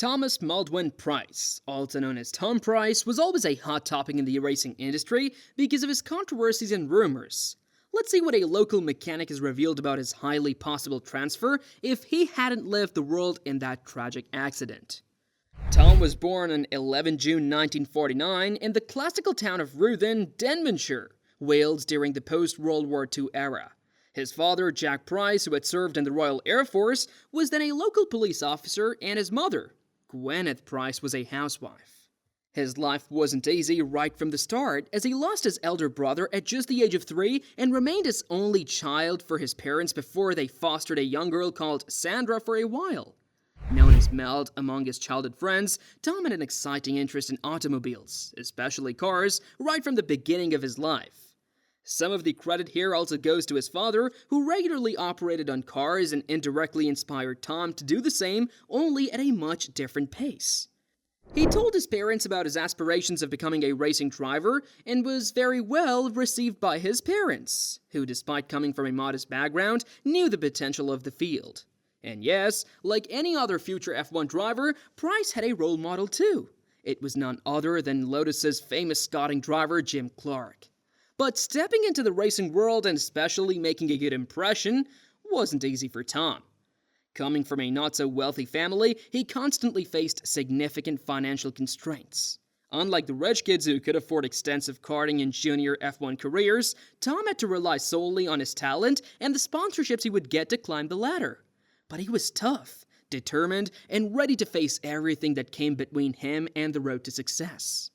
Thomas Maldwyn Pryce, also known as Tom Pryce, was always a hot topic in the racing industry because of his controversies and rumors. Let's see what a local mechanic has revealed about his highly possible transfer if he hadn't left the world in that tragic accident. Tom was born on 11 June 1949 in the classical town of Ruthin, Denbighshire, Wales during the post-World War II era. His father, Jack Pryce, who had served in the Royal Air Force, was then a local police officer, and his mother, Gwyneth Pryce, was a housewife. His life wasn't easy right from the start, as he lost his elder brother at just the age of 3 and remained his only child for his parents before they fostered a young girl called Sandra for a while. Known as Meld among his childhood friends, Tom had an exciting interest in automobiles, especially cars, right from the beginning of his life. Some of the credit here also goes to his father, who regularly operated on cars and indirectly inspired Tom to do the same, only at a much different pace. He told his parents about his aspirations of becoming a racing driver and was very well received by his parents, who, despite coming from a modest background, knew the potential of the field. And yes, like any other future F1 driver, Pryce had a role model too. It was none other than Lotus's famous Scotting driver Jim Clark. But stepping into the racing world and especially making a good impression wasn't easy for Tom. Coming from a not-so-wealthy family, he constantly faced significant financial constraints. Unlike the rich kids who could afford extensive karting and junior F1 careers, Tom had to rely solely on his talent and the sponsorships he would get to climb the ladder. But he was tough, determined, and ready to face everything that came between him and the road to success.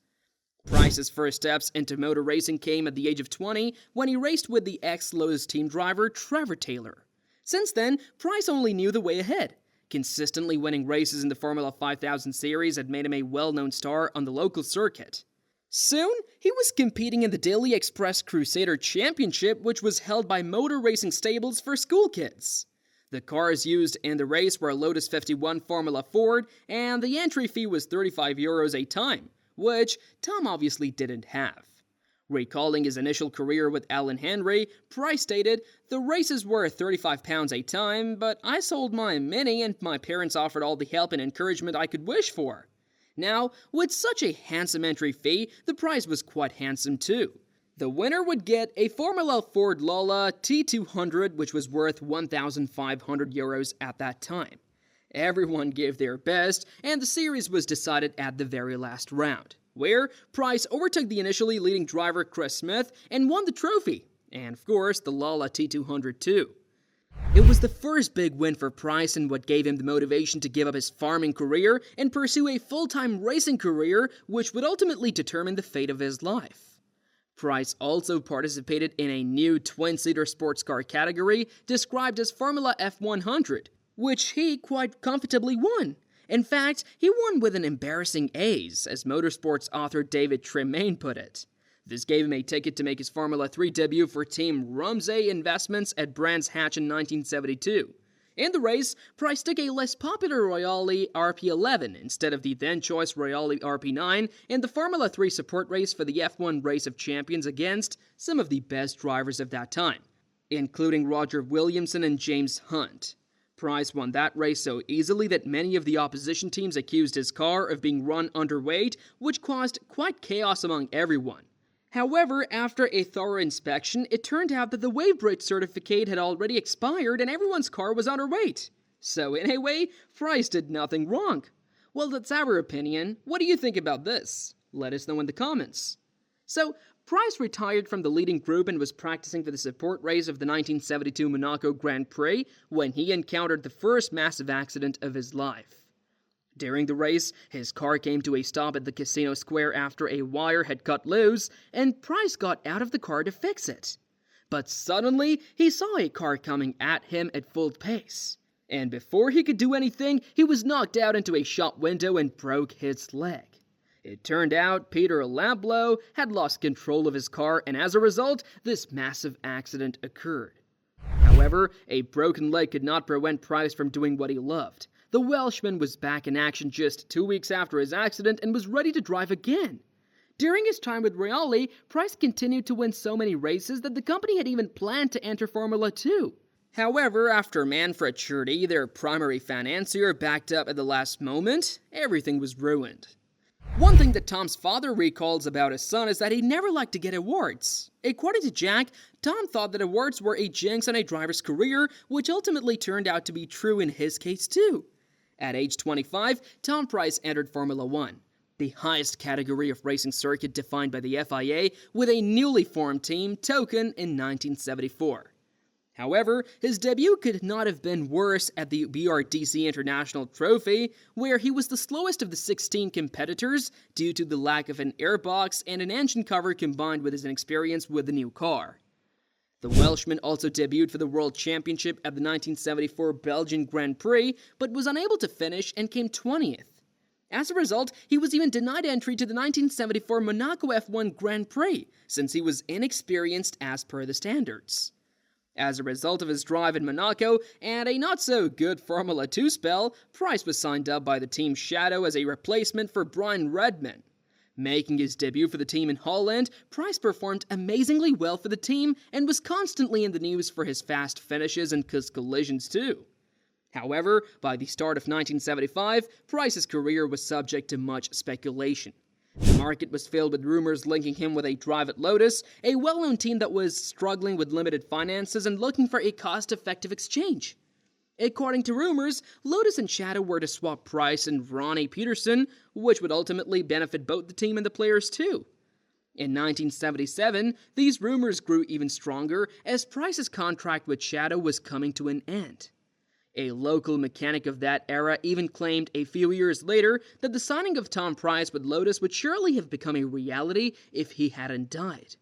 Pryce's first steps into motor racing came at the age of 20 when he raced with the ex-Lotus team driver Trevor Taylor. Since then, Pryce only knew the way ahead. Consistently winning races in the Formula 5000 series had made him a well-known star on the local circuit. Soon, he was competing in the Daily Express Crusader Championship, which was held by motor racing stables for school kids. The cars used in the race were a Lotus 51 Formula Ford, and the entry fee was €35 a time, which Tom obviously didn't have. Recalling his initial career with Alan Henry, Pryce stated, "The races were £35 a time, but I sold my Mini and my parents offered all the help and encouragement I could wish for." Now, with such a handsome entry fee, the prize was quite handsome too. The winner would get a Formula Ford Lola T200, which was worth €1,500 at that time. Everyone gave their best, and the series was decided at the very last round, where Pryce overtook the initially leading driver Chris Smith and won the trophy, and of course the Lola T200 too. It was the first big win for Pryce and what gave him the motivation to give up his farming career and pursue a full-time racing career, which would ultimately determine the fate of his life. Pryce also participated in a new twin-seater sports car category described as Formula F100, which he quite comfortably won. In fact, he won with an embarrassing ace, as motorsports author David Tremayne put it. This gave him a ticket to make his Formula 3 debut for Team Rumsey Investments at Brands Hatch in 1972. In the race, Pryce took a less popular Royale RP11 instead of the then-choice Royale RP9 in the Formula 3 support race for the F1 Race of Champions against some of the best drivers of that time, including Roger Williamson and James Hunt. Pryce won that race so easily that many of the opposition teams accused his car of being run underweight, which caused quite chaos among everyone. However, after a thorough inspection, it turned out that the wave bridge certificate had already expired and everyone's car was underweight. So in a way, Pryce did nothing wrong. Well, that's our opinion. What do you think about this? Let us know in the comments. So, Pryce retired from the leading group and was practicing for the support race of the 1972 Monaco Grand Prix when he encountered the first massive accident of his life. During the race, his car came to a stop at the casino square after a wire had cut loose, and Pryce got out of the car to fix it. But suddenly, he saw a car coming at him at full pace. And before he could do anything, he was knocked out into a shop window and broke his leg. It turned out Peter Lamplow had lost control of his car, and as a result, this massive accident occurred. However, a broken leg could not prevent Pryce from doing what he loved. The Welshman was back in action just 2 weeks after his accident and was ready to drive again. During his time with Royale, Pryce continued to win so many races that the company had even planned to enter Formula 2. However, after Manfred Schurte, their primary financier, backed up at the last moment, everything was ruined. One thing that Tom's father recalls about his son is that he never liked to get awards. According to Jack, Tom thought that awards were a jinx on a driver's career, which ultimately turned out to be true in his case too. At age 25, Tom Pryce entered Formula One, the highest category of racing circuit defined by the FIA, with a newly formed team, Token, in 1974. However, his debut could not have been worse at the BRDC International Trophy, where he was the slowest of the 16 competitors due to the lack of an airbox and an engine cover combined with his inexperience with the new car. The Welshman also debuted for the World Championship at the 1974 Belgian Grand Prix, but was unable to finish and came 20th. As a result, he was even denied entry to the 1974 Monaco F1 Grand Prix, since he was inexperienced as per the standards. As a result of his drive in Monaco and a not-so-good Formula 2 spell, Pryce was signed up by the Team Shadow as a replacement for Brian Redman. Making his debut for the team in Holland, Pryce performed amazingly well for the team and was constantly in the news for his fast finishes and collisions too. However, by the start of 1975, Pryce's career was subject to much speculation. The market was filled with rumors linking him with a drive at Lotus, a well-known team that was struggling with limited finances and looking for a cost-effective exchange. According to rumors, Lotus and Shadow were to swap Pryce and Ronnie Peterson, which would ultimately benefit both the team and the players too. In 1977, these rumors grew even stronger as Pryce's contract with Shadow was coming to an end. A local mechanic of that era even claimed a few years later that the signing of Tom Pryce with Lotus would surely have become a reality if he hadn't died.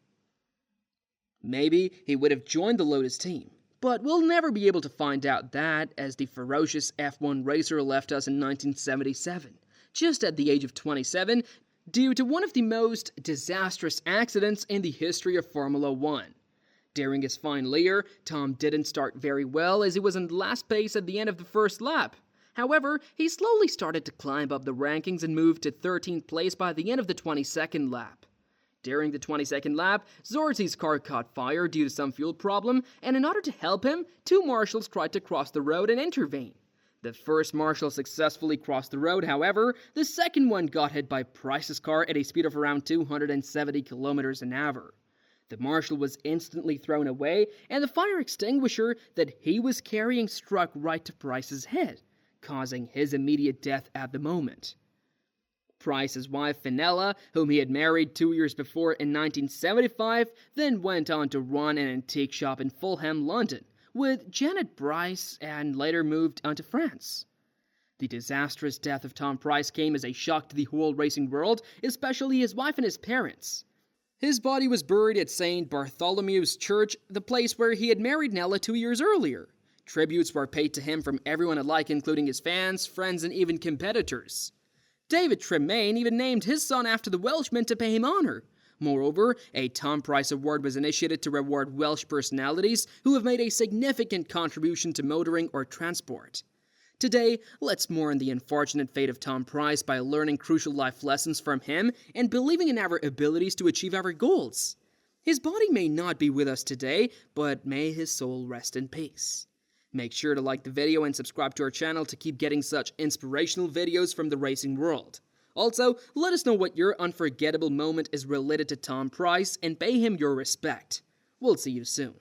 Maybe he would have joined the Lotus team, but we'll never be able to find out that, as the ferocious F1 racer left us in 1977, just at the age of 27, due to one of the most disastrous accidents in the history of Formula One. During his final year, Tom didn't start very well as he was in last place at the end of the first lap. However, he slowly started to climb up the rankings and moved to 13th place by the end of the 22nd lap. During the 22nd lap, Zorzi's car caught fire due to some fuel problem, and in order to help him, two marshals tried to cross the road and intervene. The first marshal successfully crossed the road, however, the second one got hit by Pryce's car at a speed of around 270 kilometers an hour. The marshal was instantly thrown away, and the fire extinguisher that he was carrying struck right to Pryce's head, causing his immediate death at the moment. Pryce's wife, Fenella, whom he had married 2 years before in 1975, then went on to run an antique shop in Fulham, London, with Janet Bryce, and later moved on to France. The disastrous death of Tom Pryce came as a shock to the whole racing world, especially his wife and his parents. His body was buried at St. Bartholomew's Church, the place where he had married Nella 2 years earlier. Tributes were paid to him from everyone alike, including his fans, friends, and even competitors. David Tremayne even named his son after the Welshman to pay him honor. Moreover, a Tom Pryce Award was initiated to reward Welsh personalities who have made a significant contribution to motoring or transport. Today, let's mourn the unfortunate fate of Tom Pryce by learning crucial life lessons from him and believing in our abilities to achieve our goals. His body may not be with us today, but may his soul rest in peace. Make sure to like the video and subscribe to our channel to keep getting such inspirational videos from the racing world. Also, let us know what your unforgettable moment is related to Tom Pryce and pay him your respect. We'll see you soon.